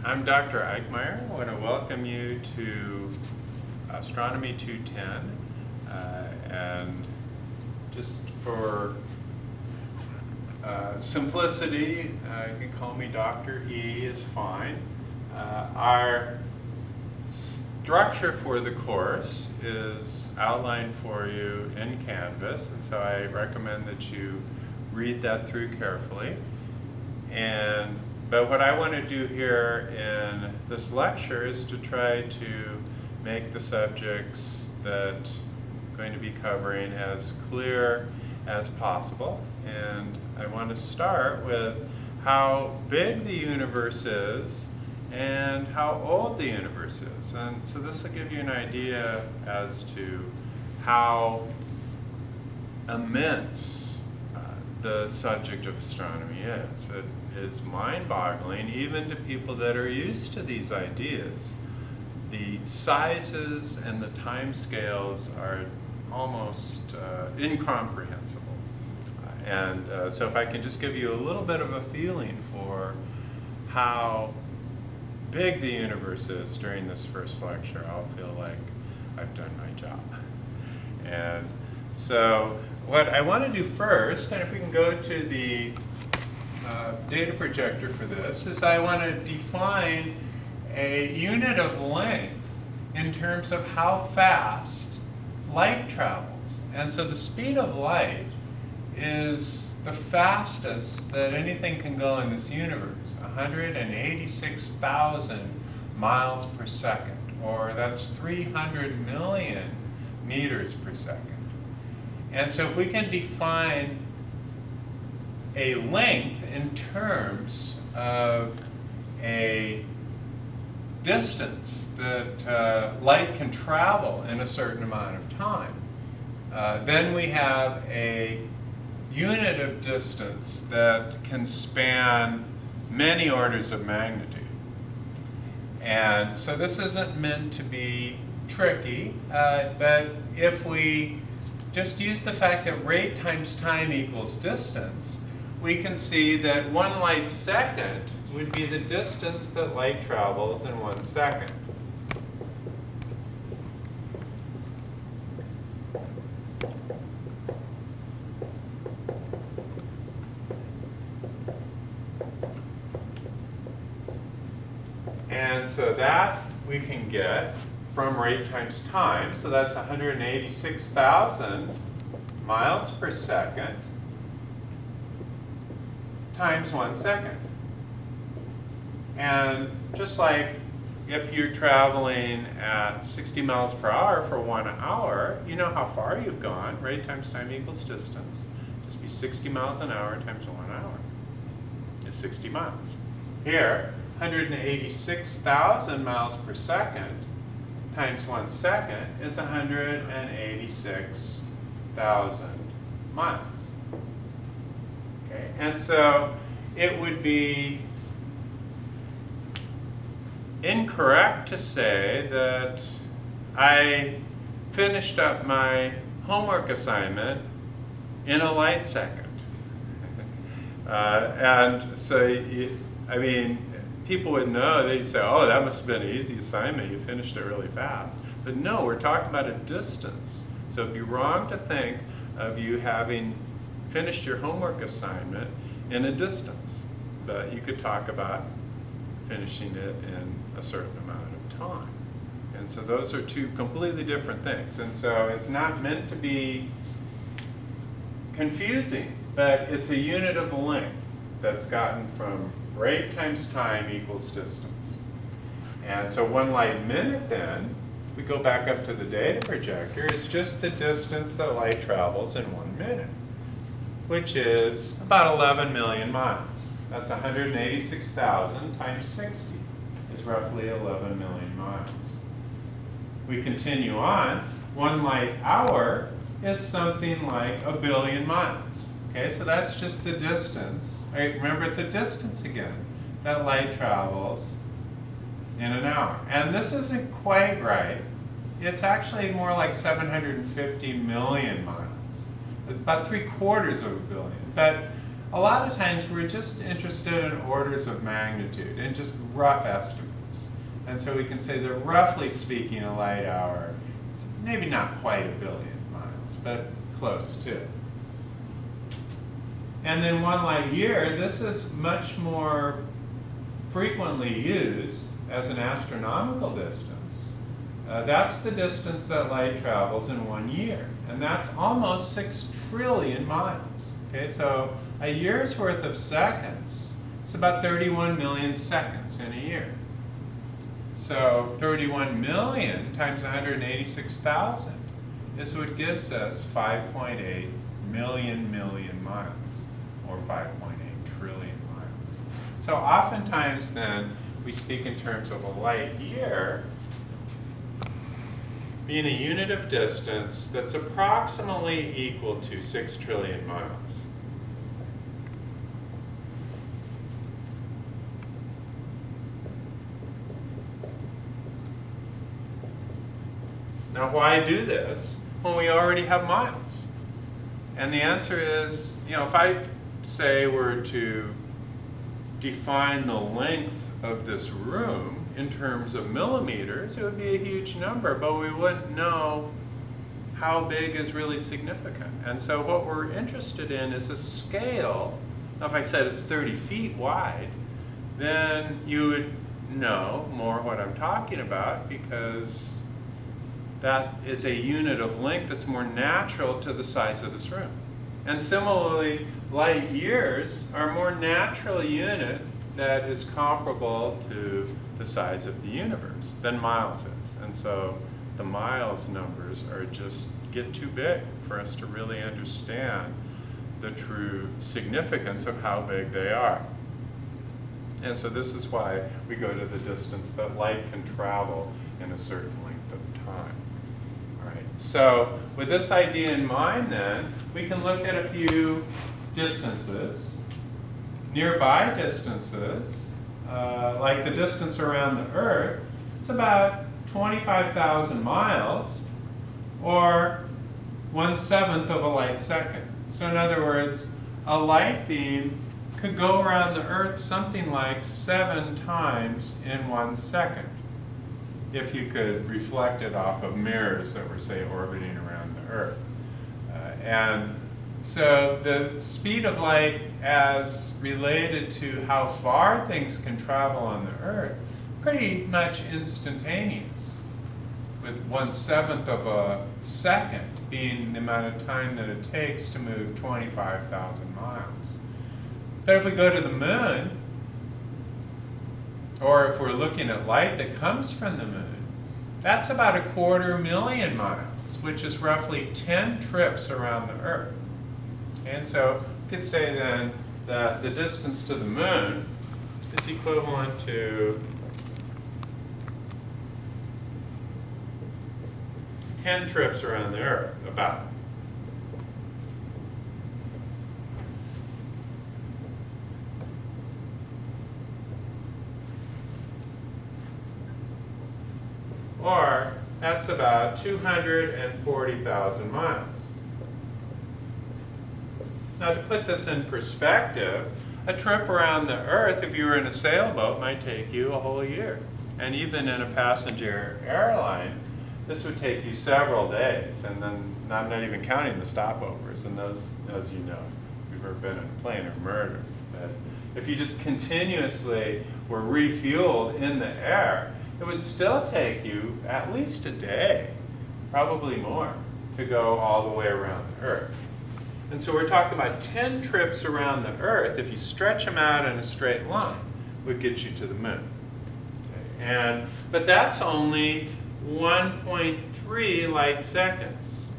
I'm Dr. Eichmeyer. I want to welcome you to Astronomy 210. And just for simplicity, you can call me Dr. E is fine. Our structure for the course is outlined for you in Canvas, and so I recommend that you read that through carefully. But what I want to do here in this lecture is to try to make the subjects that I'm going to be covering as clear as possible. And I want to start with how big the universe is and how old the universe is. And so this will give you an idea as to how immense the subject of astronomy is. It is mind-boggling even to people that are used to these ideas. The sizes and the time scales are almost incomprehensible. So if I can just give you a little bit of a feeling for how big the universe is during this first lecture, I'll feel like I've done my job. And so what I want to do first, and if we can go to the data projector for this, is I want to define a unit of length in terms of how fast light travels. And so the speed of light is the fastest that anything can go in this universe, 186,000 miles per second, or that's 300 million meters per second. And so if we can define a length in terms of a distance that light can travel in a certain amount of time, then we have a unit of distance that can span many orders of magnitude. And so this isn't meant to be tricky, but if we just use the fact that rate times time equals distance, we can see that 1 light second would be the distance that light travels in 1 second. And so that we can get from rate times time, so that's 186,000 miles per second times 1 second. And just like if you're traveling at 60 miles per hour for 1 hour, you know how far you've gone. Rate times time equals distance. Just be 60 miles an hour times 1 hour is 60 miles. Here, 186,000 miles per second times 1 second is 186,000 miles. Okay, and so it would be incorrect to say that I finished up my homework assignment in a light second. And so, I mean, people would know, they'd say, oh, that must have been an easy assignment, you finished it really fast. But no, we're talking about a distance. So it'd be wrong to think of you having finished your homework assignment in a distance. But you could talk about finishing it in a certain amount of time. And so those are two completely different things. And so it's not meant to be confusing, but it's a unit of length that's gotten from rate times time equals distance. And so 1 light minute then, if we go back up to the data projector, is just the distance that light travels in 1 minute, which is about 11 million miles. That's 186,000 times 60 is roughly 11 million miles. We continue on. 1 light hour is something like 1 billion miles. Okay, so that's just the distance. Right? Remember, it's a distance again that light travels in an hour. And this isn't quite right. It's actually more like 750 million miles. It's about 3/4 of a billion. But a lot of times we're just interested in orders of magnitude and just rough estimates. And so we can say that roughly speaking, a light hour is maybe not quite 1 billion miles, but close to. And then 1 light year, this is much more frequently used as an astronomical distance. That's the distance that light travels in 1 year. And that's almost 6 trillion miles. Okay, so a year's worth of seconds, it's about 31 million seconds in a year. So 31 million times 186,000 is what gives us 5.8 million miles, or 5.8 trillion miles. So oftentimes then, we speak in terms of a light year being a unit of distance that's approximately equal to 6 trillion miles. Now, why do this when we already have miles? And the answer is, if I say were to define the length of this room in terms of millimeters, it would be a huge number, but we wouldn't know how big is really significant. And so what we're interested in is a scale. Now, if I said it's 30 feet wide, then you would know more what I'm talking about, because that is a unit of length that's more natural to the size of this room. And similarly, light years are a more natural unit that is comparable to the size of the universe than miles is. And so the miles numbers are just get too big for us to really understand the true significance of how big they are. And so this is why we go to the distance that light can travel in a certain length of time. All right. So with this idea in mind then, we can look at a few distances, nearby distances, like the distance around the Earth. It's about 25,000 miles, or 1/7 of a light second. So in other words, a light beam could go around the Earth something like 7 times in 1 second, if you could reflect it off of mirrors that were, say, orbiting around the Earth. And so the speed of light as related to how far things can travel on the Earth, pretty much instantaneous, with 1/7 of a second being the amount of time that it takes to move 25,000 miles. But if we go to the moon, or if we're looking at light that comes from the moon, that's about 250,000 miles, which is roughly 10 trips around the Earth. And so we could say then that the distance to the moon is equivalent to 10 trips around the Earth, about. Or that's about 240,000 miles. Now, to put this in perspective, a trip around the Earth, if you were in a sailboat, might take you a whole year. And even in a passenger airline, this would take you several days. And then I'm not even counting the stopovers. And those, as you know, if you've ever been in a plane or murder, that if you just continuously were refueled in the air, it would still take you at least a day, probably more, to go all the way around the Earth. And so we're talking about 10 trips around the Earth, if you stretch them out in a straight line, would get you to the moon. Okay. But that's only 1.3 light seconds.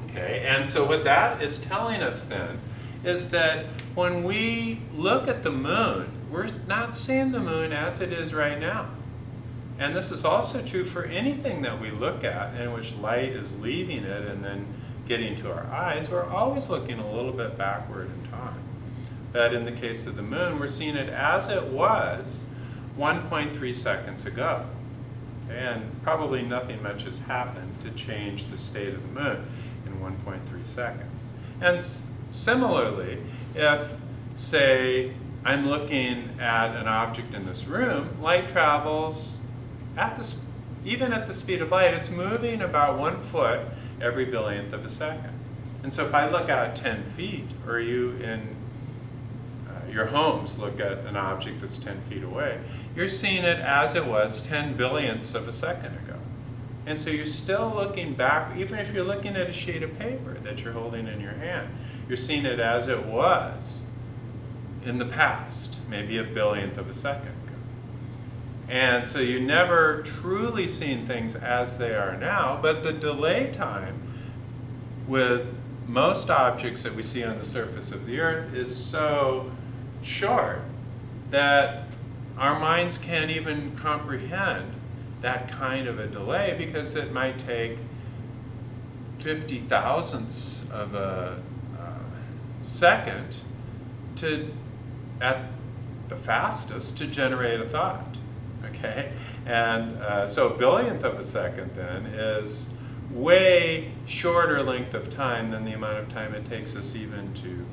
Okay, and so what that is telling us then is that when we look at the moon, we're not seeing the moon as it is right now. And this is also true for anything that we look at in which light is leaving it and then getting to our eyes. We're always looking a little bit backward in time. But in the case of the moon, we're seeing it as it was 1.3 seconds ago. And probably nothing much has happened to change the state of the moon in 1.3 seconds. And similarly, if, say, I'm looking at an object in this room, light travels even at the speed of light, it's moving about 1 foot every billionth of a second. And so if I look out 10 feet, or you in your homes look at an object that's 10 feet away, you're seeing it as it was 10 billionths of a second ago. And so you're still looking back, even if you're looking at a sheet of paper that you're holding in your hand, you're seeing it as it was in the past, maybe a billionth of a second ago. And so you're never truly seeing things as they are now, but the delay time with most objects that we see on the surface of the Earth is so short that our minds can't even comprehend that kind of a delay, because it might take 50 thousandths of a second at the fastest, to generate a thought, okay? And so a billionth of a second then is way shorter length of time than the amount of time it takes us even to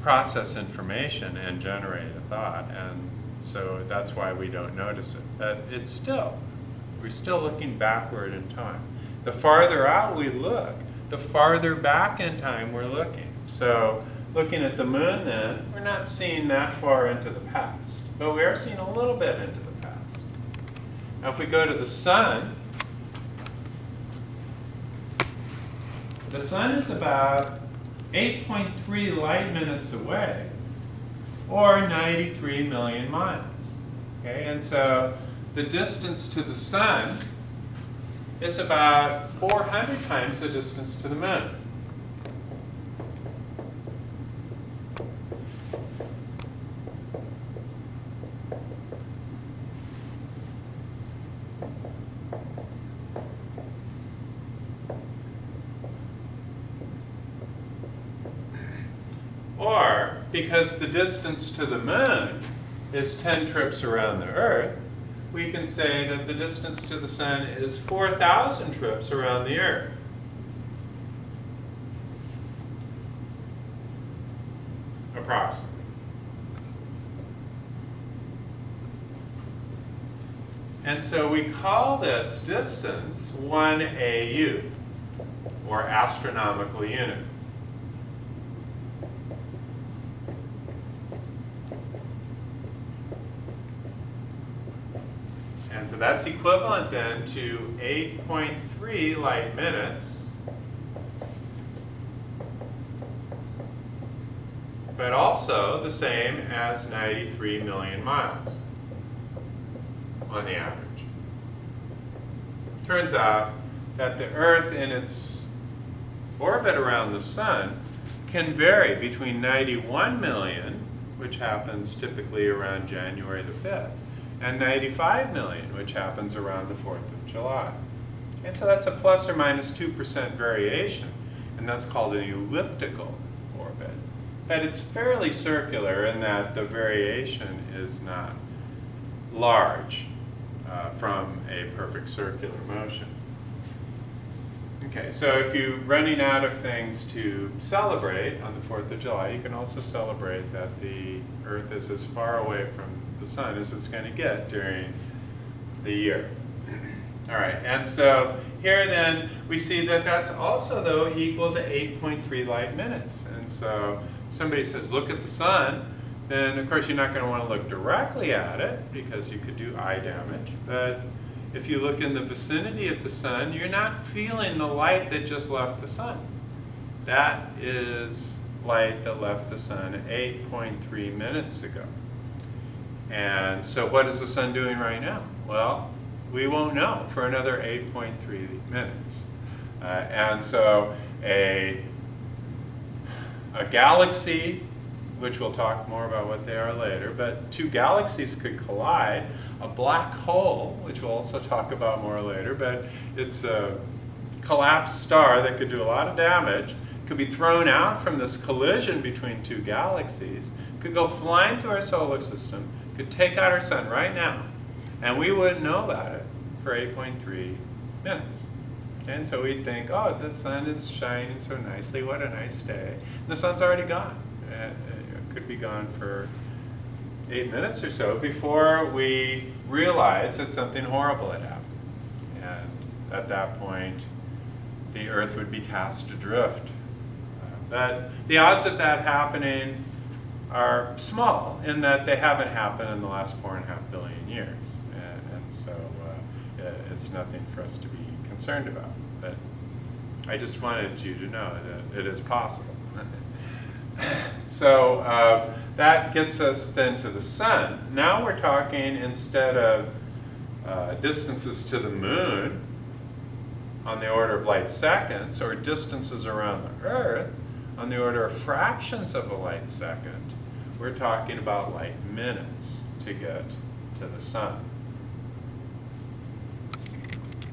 process information and generate a thought. And so that's why we don't notice it. But we're still looking backward in time. The farther out we look, the farther back in time we're looking. So looking at the moon then, we're not seeing that far into the past, but we are seeing a little bit into the past. Now if we go to the sun is about 8.3 light minutes away, or 93 million miles. Okay, and so the distance to the sun is about 400 times the distance to the moon. Or, because the distance to the moon is 10 trips around the Earth, we can say that the distance to the sun is 4,000 trips around the Earth. Approximately. And so we call this distance 1 AU, or astronomical unit. And so that's equivalent then to 8.3 light minutes, but also the same as 93 million miles on the average. Turns out that the Earth in its orbit around the sun can vary between 91 million, which happens typically around January the 5th, and 95 million, which happens around the 4th of July. And so that's a plus or minus 2% variation, and that's called an elliptical orbit. But it's fairly circular in that the variation is not large from a perfect circular motion. Okay, so if you're running out of things to celebrate on the 4th of July, you can also celebrate that the Earth is as far away from the sun as it's going to get during the year. All right, and so here then we see that that's also though equal to 8.3 light minutes. And so somebody says look at the sun, then of course you're not going to want to look directly at it because you could do eye damage. But if you look in the vicinity of the sun, you're not feeling the light that just left the sun. That is light that left the sun 8.3 minutes ago. And so what is the sun doing right now? Well, we won't know for another 8.3 minutes. And so a galaxy, which we'll talk more about what they are later, but two galaxies could collide. A black hole, which we'll also talk about more later, but it's a collapsed star that could do a lot of damage, could be thrown out from this collision between two galaxies, could go flying through our solar system, could take out our sun right now, and we wouldn't know about it for 8.3 minutes. And so we'd think, oh, the sun is shining so nicely, what a nice day. And the sun's already gone. It could be gone for 8 minutes or so before we realize that something horrible had happened. And at that point, the Earth would be cast adrift. But the odds of that happening are small in that they haven't happened in the last 4.5 billion years. And so it's nothing for us to be concerned about. But I just wanted you to know that it is possible. So that gets us then to the sun. Now we're talking, instead of distances to the moon on the order of light seconds, or distances around the Earth on the order of fractions of a light second, we're talking about light minutes to get to the sun.